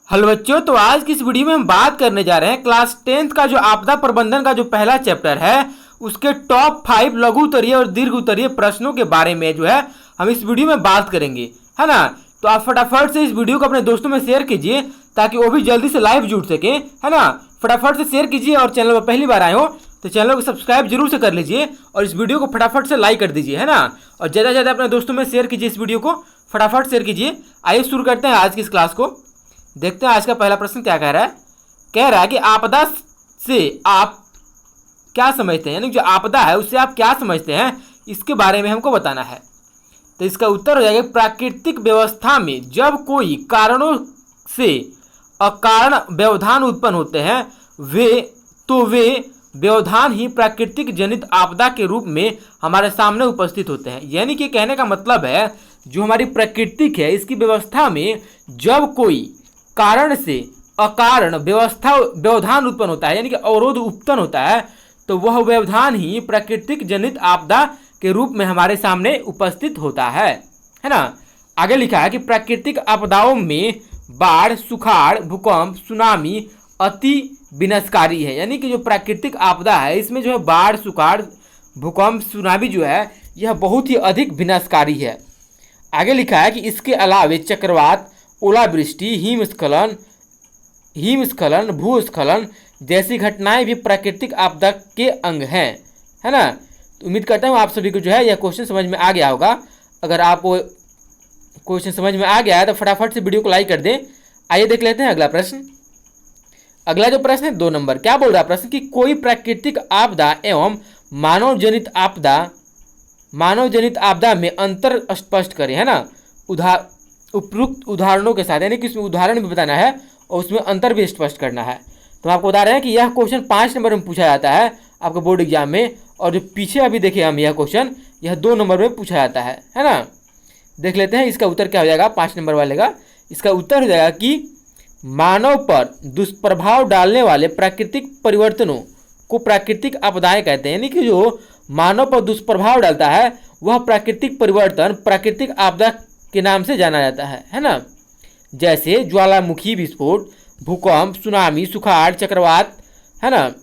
Hello बच्चों, तो आज की इस वीडियो में हम बात करने जा रहे हैं क्लास 10th का जो आपदा प्रबंधन का जो पहला चैप्टर है उसके टॉप 5 लघु उत्तरीय और दीर्घ उत्तरीय प्रश्नों के बारे में जो है हम इस वीडियो में बात करेंगे, है ना। तो आप फटाफट से इस वीडियो को अपने दोस्तों में शेयर कीजिए ताकि वो भी जल्दी से लाइव जुड़ सके, है ना। फटाफट से शेयर कीजिए और चैनल पर पहली बार आए हो तो चैनल को सब्सक्राइब जरूर से कर लीजिए और इस वीडियो को फटाफट से लाइक कर दीजिए, है ना। और ज़्यादा से ज़्यादा अपने दोस्तों में शेयर कीजिए, इस वीडियो को फटाफट शेयर कीजिए। आइए शुरू करते हैं आज की इस क्लास को। देखते हैं आज का पहला प्रश्न क्या कह रहा है। कह रहा है कि आपदा से आप क्या समझते हैं, यानी जो आपदा है उससे आप क्या समझते हैं, इसके बारे में हमको बताना है। तो इसका उत्तर हो जाएगा प्राकृतिक व्यवस्था में जब कोई कारणों से अकारण व्यवधान उत्पन्न होते हैं वे व्यवधान ही प्राकृतिक जनित आपदा के रूप में हमारे सामने उपस्थित होते हैं। यानी कि कहने का मतलब है जो हमारी प्राकृतिक है इसकी व्यवस्था में जब कोई कारण से अकारण व्यवधान उत्पन्न होता है, यानी कि अवरोध उत्पन्न होता है, तो वह व्यवधान ही प्राकृतिक जनित आपदा के रूप में हमारे सामने उपस्थित होता है ना। आगे लिखा है कि प्राकृतिक आपदाओं में बाढ़, सुखाड़, भूकंप, सुनामी अति विनाशकारी है। यानी कि जो प्राकृतिक आपदा है इसमें जो है बाढ़, सुखाड़, भूकंप, सुनामी जो है यह बहुत ही अधिक विनाशकारी है। आगे लिखा है कि इसके अलावे चक्रवात, ओलावृष्टि, हिमस्खलन, भूस्खलन जैसी घटनाएं भी प्राकृतिक आपदा के अंग हैं, है ना। तो उम्मीद करता हूँ आप सभी को जो है यह क्वेश्चन समझ में आ गया होगा। अगर आपको क्वेश्चन समझ में आ गया है तो फटाफट से वीडियो को लाइक कर दें। आइए देख लेते हैं अगला प्रश्न। अगला जो प्रश्न है 2 नंबर, क्या बोल रहा है प्रश्न कि कोई प्राकृतिक आपदा एवं मानव जनित आपदा में अंतर स्पष्ट करें, है ना। उपयुक्त उदाहरणों के साथ, यानी कि उसमें उदाहरण भी बताना है और उसमें अंतर भी स्पष्ट करना है। तो आपको बता रहे हैं कि यह क्वेश्चन 5 नंबर में पूछा जाता है आपके बोर्ड एग्जाम में, और जो पीछे अभी देखे हम यह क्वेश्चन यह 2 नंबर में पूछा जाता है ना। देख लेते हैं इसका उत्तर क्या हो जाएगा 5 नंबर वाले का। इसका उत्तर हो जाएगा कि मानव पर दुष्प्रभाव डालने वाले प्राकृतिक परिवर्तनों को प्राकृतिक आपदाएं कहते हैं। यानी कि जो मानव पर दुष्प्रभाव डालता है वह प्राकृतिक परिवर्तन प्राकृतिक आपदा के नाम से जाना जाता है ना। जैसे ज्वालामुखी विस्फोट, भूकंप, सुनामी, सुखाड़, चक्रवात, है ना,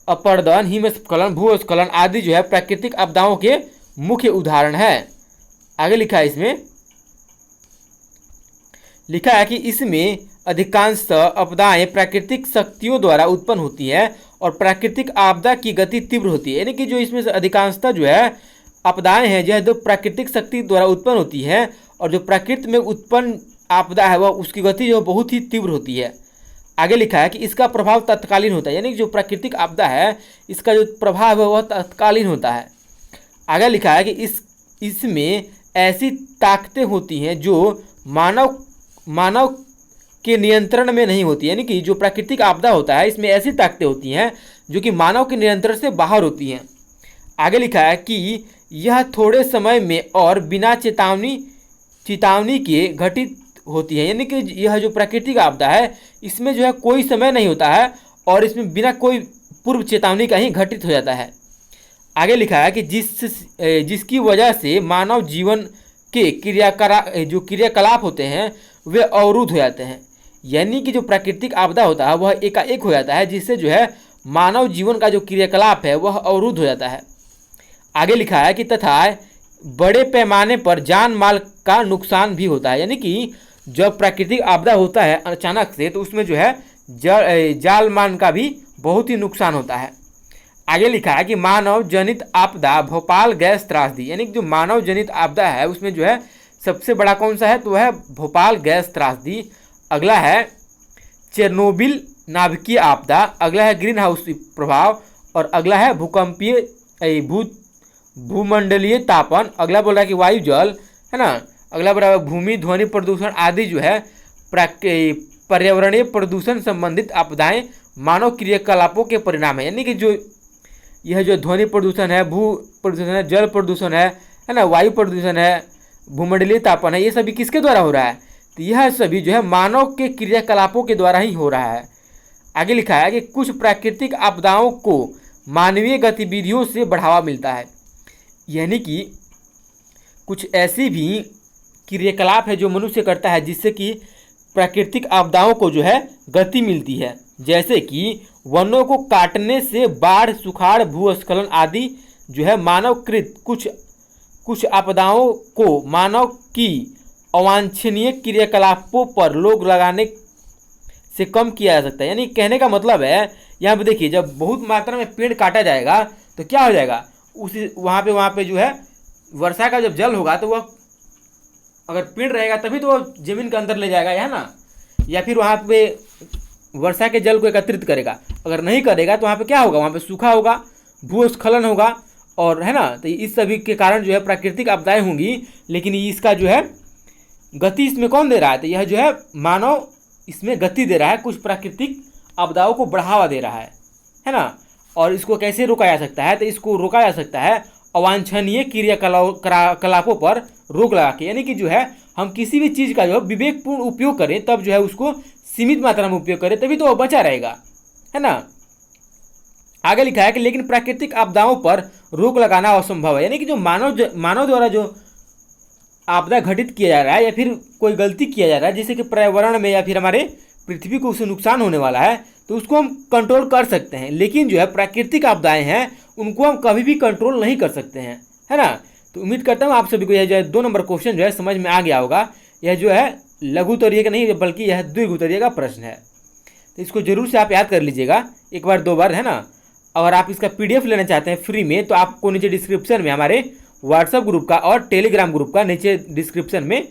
अपरदन, हिमस्खलन, भूस्खलन आदि जो है प्राकृतिक आपदाओं के मुख्य उदाहरण है। आगे लिखा है कि इसमें अधिकांश आपदाएं प्राकृतिक शक्तियों द्वारा उत्पन्न होती है और प्राकृतिक आपदा की गति तीव्र होती है। यानी कि जो इसमें से अधिकांशतः जो है आपदाएं हैं जो प्राकृतिक शक्ति द्वारा उत्पन्न होती है, और जो प्रकृति में उत्पन्न आपदा है वह उसकी गति जो बहुत ही तीव्र होती है। आगे लिखा है कि इसका प्रभाव तत्कालीन होता है। यानी कि जो प्राकृतिक आपदा है इसका जो प्रभाव है वह तत्कालीन होता है। आगे लिखा है कि इसमें ऐसी ताकतें होती हैं जो मानव के नियंत्रण में नहीं होती। यानी कि जो प्राकृतिक आपदा होता है इसमें ऐसी ताकतें होती हैं जो कि मानव के नियंत्रण से बाहर होती हैं। आगे लिखा है कि यह थोड़े समय में और बिना चेतावनी के घटित होती है। यानी कि यह जो प्राकृतिक आपदा है इसमें जो है कोई समय नहीं होता है और इसमें बिना कोई पूर्व चेतावनी का ही घटित हो जाता है। आगे लिखा है कि जिसकी वजह से मानव जीवन के क्रियाकलाप होते हैं वे अवरुद्ध हो जाते हैं। यानी कि जो प्राकृतिक आपदा होता है वह एकाएक हो जाता है जिससे जो है मानव जीवन का जो क्रियाकलाप है वह अवरुद्ध हो जाता है। आगे लिखा है कि तथा बड़े पैमाने पर जान माल का नुकसान भी होता है। यानी कि जब प्राकृतिक आपदा होता है अचानक से तो उसमें जो है जान माल का भी बहुत ही नुकसान होता है। आगे लिखा है कि मानव जनित आपदा भोपाल गैस त्रासदी। यानी कि जो मानव जनित आपदा है उसमें जो है सबसे बड़ा कौन सा है तो वह है भोपाल गैस त्रासदी। अगला है चेरनोबिल नाभिकीय आपदा। अगला है ग्रीन हाउस प्रभाव, और अगला है भूमंडलीय तापन। अगला बोल रहा है कि वायु जल, है ना। अगला बोल रहा है भूमि ध्वनि प्रदूषण आदि जो है पर्यावरणीय प्रदूषण संबंधित आपदाएं मानव क्रियाकलापों के परिणाम है। यानी कि जो यह जो ध्वनि प्रदूषण है, भू प्रदूषण है, जल प्रदूषण है ना, वायु प्रदूषण है, भूमंडलीय तापन है, ये सभी किसके द्वारा हो रहा है तो यह सभी जो है मानव के क्रियाकलापों के द्वारा ही हो रहा है। आगे लिखा है कि कुछ प्राकृतिक आपदाओं को मानवीय गतिविधियों से बढ़ावा मिलता है। यानी कि कुछ ऐसी भी क्रियाकलाप है जो मनुष्य करता है जिससे कि प्राकृतिक आपदाओं को जो है गति मिलती है, जैसे कि वनों को काटने से बाढ़, सुखाड़, भूस्खलन आदि जो है मानवकृत कुछ आपदाओं को मानव की अवांछनीय क्रियाकलापों पर रोक लगाने से कम किया जा सकता है। यानी कहने का मतलब है, यहाँ पे देखिए, जब बहुत मात्रा में पेड़ काटा जाएगा तो क्या हो जाएगा, उसी वहाँ पे जो है वर्षा का जब जल होगा तो वह अगर पेड़ रहेगा तभी तो वो जमीन के अंदर ले जाएगा, है ना, या फिर वहाँ पे वर्षा के जल को एकत्रित करेगा। अगर नहीं करेगा तो वहाँ पे क्या होगा, वहाँ पे सूखा होगा, भूस्खलन होगा, और है ना, तो इस सभी के कारण जो है प्राकृतिक आपदाएं होंगी। लेकिन इसका जो है गति इसमें कौन दे रहा है, तो यह जो है मानव इसमें गति दे रहा है, कुछ प्राकृतिक आपदाओं को बढ़ावा दे रहा है ना। और इसको कैसे रोका जा सकता है, तो इसको रोका जा सकता है अवांछनीय क्रियाकलापों पर रोक लगा के। यानी कि जो है हम किसी भी चीज़ का जो है विवेकपूर्ण उपयोग करें, तब जो है उसको सीमित मात्रा में उपयोग करें, तभी तो वह बचा रहेगा, है ना। आगे लिखा है कि लेकिन प्राकृतिक आपदाओं पर रोक लगाना असंभव है। यानी कि जो मानव द्वारा जो आपदा घटित किया जा रहा है या फिर कोई गलती किया जा रहा है, जैसे कि पर्यावरण में या फिर हमारे पृथ्वी को उससे नुकसान होने वाला है, तो उसको हम कंट्रोल कर सकते हैं। लेकिन जो है प्राकृतिक आपदाएं हैं उनको हम कभी भी कंट्रोल नहीं कर सकते हैं, है ना। तो उम्मीद करता हूँ आप सभी को यह जो है 2 नंबर क्वेश्चन जो है समझ में आ गया होगा। यह जो है लघु उत्तरीय का नहीं बल्कि यह दीर्घ उत्तरीय का प्रश्न है, तो इसको जरूर से आप याद कर लीजिएगा एक बार 2 बार, है ना। अगर आप इसका PDF लेना चाहते हैं फ्री में, तो आपको नीचे डिस्क्रिप्शन में हमारे व्हाट्सएप ग्रुप का और टेलीग्राम ग्रुप का नीचे डिस्क्रिप्शन में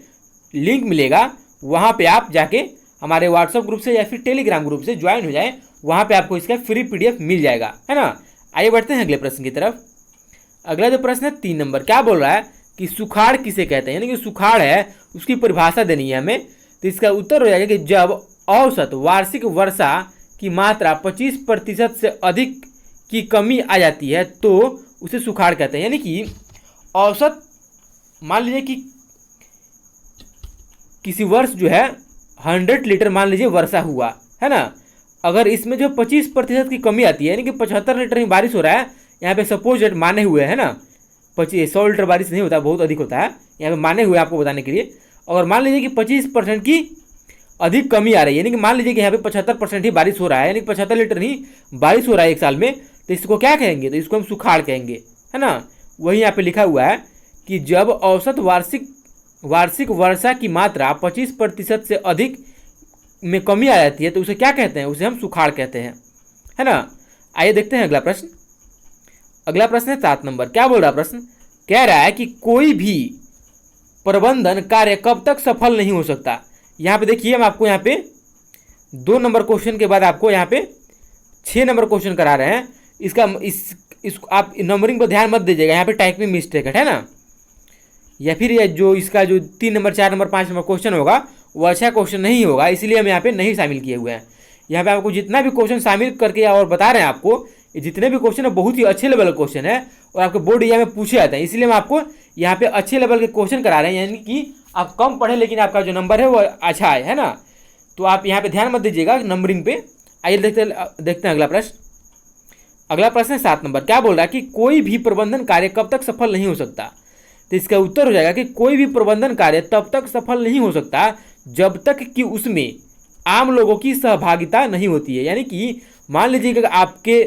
लिंक मिलेगा, वहाँ पे आप जाके हमारे व्हाट्सएप ग्रुप से या फिर टेलीग्राम ग्रुप से ज्वाइन हो जाएं, वहाँ पे आपको इसका फ्री PDF मिल जाएगा, है ना। आइए बढ़ते हैं अगले प्रश्न की तरफ। अगला जो प्रश्न है 3 नंबर, क्या बोल रहा है कि सुखाड़ किसे कहते हैं, यानी कि सुखाड़ है उसकी परिभाषा देनी है हमें। तो इसका उत्तर हो जाएगा कि जब औसत वार्षिक वर्षा की मात्रा 25% से अधिक की कमी आ जाती है तो उसे सुखाड़ कहते हैं। यानी कि औसत मान लीजिए कि किसी वर्ष जो है 100 लीटर मान लीजिए वर्षा हुआ, है ना। अगर इसमें जो 25% की कमी आती है, यानी कि 75 लीटर ही बारिश हो रहा है, यहाँ पे सपोज डेट माने हुए है ना, 100 लीटर बारिश नहीं होता, बहुत अधिक होता है, यहाँ पे माने हुए आपको बताने के लिए। और मान लीजिए कि 25% की अधिक कमी आ रही है, यानी कि मान लीजिए कि यहाँ पे 75% ही बारिश हो रहा है, यानी कि 75 लीटर ही बारिश हो रहा है एक साल में, तो इसको क्या कहेंगे, तो इसको हम सुखाड़ कहेंगे, है ना। वही यहाँ पे लिखा हुआ है कि जब औसत वार्षिक वर्षा की मात्रा 25% से अधिक में कमी आ जाती है तो उसे क्या कहते हैं, उसे हम सुखाड़ कहते हैं, है ना। आइए देखते हैं अगला प्रश्न। अगला प्रश्न है 7 नंबर, क्या बोल रहा है प्रश्न, कह रहा है कि कोई भी प्रबंधन कार्य कब तक सफल नहीं हो सकता। यहाँ पे देखिए, हम आपको यहाँ पे 2 नंबर क्वेश्चन के बाद आपको यहाँ पे 6 नंबर क्वेश्चन करा रहे हैं। इसको आप नंबरिंग पर ध्यान मत दीजिएगा, यहाँ पे टाइपिंग मिस्टेक है ना, या फिर ये जो इसका जो 3 नंबर 4 नंबर 5 नंबर क्वेश्चन होगा वो अच्छा क्वेश्चन नहीं होगा, इसलिए हम यहाँ पे नहीं शामिल किए हुए हैं। यहाँ पे आपको जितना भी क्वेश्चन शामिल करके और बता रहे हैं आपको, ये जितने भी क्वेश्चन है बहुत ही अच्छे लेवल के क्वेश्चन है और आपके बोर्ड एग्जाम में पूछे जाते हैं, इसलिए हम आपको यहाँ पे अच्छे लेवल के क्वेश्चन करा रहे हैं। यानी कि आप कम पढ़े लेकिन आपका जो नंबर है वो अच्छा है ना, तो आप यहाँ पे ध्यान मत दीजिएगा नंबरिंग पे। आइए देखते हैं अगला प्रश्न। अगला प्रश्न है 7 नंबर, क्या बोल रहा है कि कोई भी प्रबंधन कार्य कब तक सफल नहीं हो सकता। तो इसका उत्तर हो जाएगा कि कोई भी प्रबंधन कार्य तब तक सफल नहीं हो सकता जब तक कि उसमें आम लोगों की सहभागिता नहीं होती है। यानी कि मान लीजिए कि आपके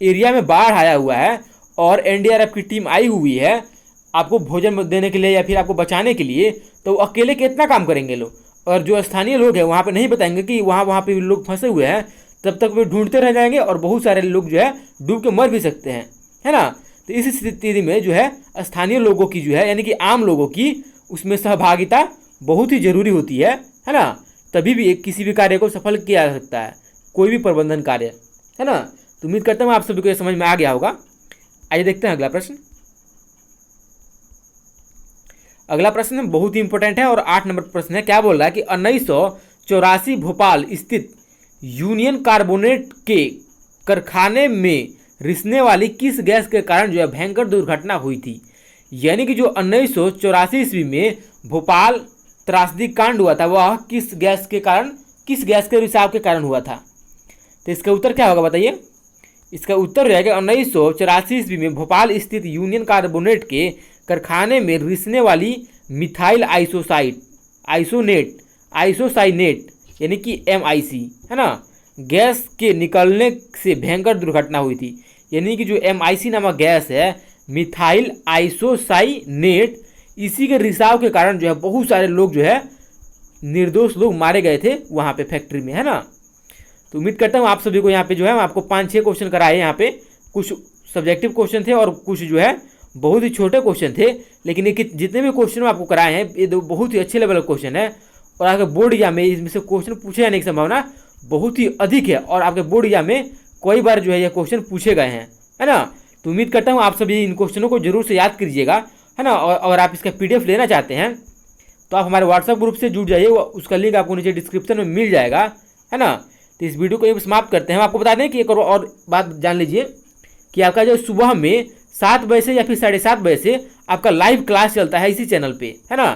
एरिया में बाढ़ आया हुआ है और NDRF की टीम आई हुई है आपको भोजन देने के लिए या फिर आपको बचाने के लिए, तो अकेले कितना काम करेंगे लोग, और जो स्थानीय लोग हैं वहाँ पे नहीं बताएंगे कि वहाँ पे लोग फंसे हुए हैं, तब तक वे ढूंढते रह जाएंगे और बहुत सारे लोग जो है डूब के मर भी सकते हैं, है ना। तो इस स्थिति में जो है स्थानीय लोगों की जो है यानी कि आम लोगों की उसमें सहभागिता बहुत ही जरूरी होती है ना, तभी भी किसी भी कार्य को सफल किया जा सकता है, कोई भी प्रबंधन कार्य, है ना। तो उम्मीद करता हूँ आप सभी को ये समझ में आ गया होगा। आइए देखते हैं अगला प्रश्न। अगला प्रश्न बहुत ही इंपॉर्टेंट है और 8 नंबर प्रश्न है, क्या बोल रहा है कि 1984 भोपाल स्थित यूनियन कार्बोनेट के कारखाने में रिसने वाली किस गैस के कारण जो है भयंकर दुर्घटना हुई थी। यानी कि जो 1984 ईस्वी में भोपाल त्रासदी कांड हुआ था वह किस गैस के रिसाव के कारण हुआ था। तो इसका उत्तर क्या होगा बताइए। इसका उत्तर रहेगा 1984 ईस्वी में भोपाल स्थित यूनियन कार्बोनेट के कारखाने में रिसने वाली मिथाइल आइसोसाइनेट यानी कि MIC, है ना, गैस के निकलने से भयंकर दुर्घटना हुई थी। यानी कि जो MIC नामक गैस है, मिथाइल आइसोसाइनेट, इसी के रिसाव के कारण जो है बहुत सारे लोग जो है निर्दोष लोग मारे गए थे वहाँ पे फैक्ट्री में, है ना। तो उम्मीद करता हूँ आप सभी को यहाँ पे जो है आपको 5-6 क्वेश्चन कराए। यहाँ पे कुछ सब्जेक्टिव क्वेश्चन थे और कुछ जो है बहुत ही छोटे क्वेश्चन थे, लेकिन ये जितने भी क्वेश्चन आपको कराए हैं ये बहुत ही अच्छे लेवल का क्वेश्चन है। और आपके बोर्ड एग्जाम में इसमें से क्वेश्चन पूछे जाने की संभावना बहुत ही अधिक है, और आपके बोर्ड एग्जाम में कई बार जो है ये क्वेश्चन पूछे गए हैं, है ना। तो उम्मीद करता हूँ आप सभी इन क्वेश्चनों को जरूर से याद कीजिएगा, है ना। और अगर आप इसका PDF लेना चाहते हैं तो आप हमारे व्हाट्सएप ग्रुप से जुड़ जाइए, उसका लिंक आपको नीचे डिस्क्रिप्शन में मिल जाएगा, है ना। तो इस वीडियो को ये समाप्त करते हैं। आपको बता दें कि एक और बात जान लीजिए कि आपका जो सुबह में 7 बजे से या फिर 7:30 बजे से आपका लाइव क्लास चलता है इसी चैनल पे, है ना।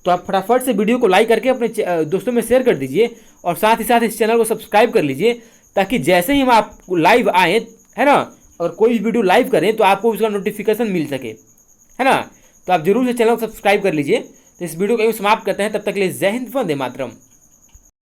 तो आप फटाफट से वीडियो को लाइक करके अपने दोस्तों में शेयर कर दीजिए, और साथ ही साथ इस चैनल को सब्सक्राइब कर लीजिए, ताकि जैसे ही हम आप लाइव आएँ, है ना, और कोई भी वीडियो लाइव करें तो आपको उसका नोटिफिकेशन मिल सके, है ना। तो आप जरूर से चैनल को सब्सक्राइब कर लीजिए। तो इस वीडियो को यहीं समाप्त करते हैं, तब तक के लिए जय हिंद, वंदे मातरम।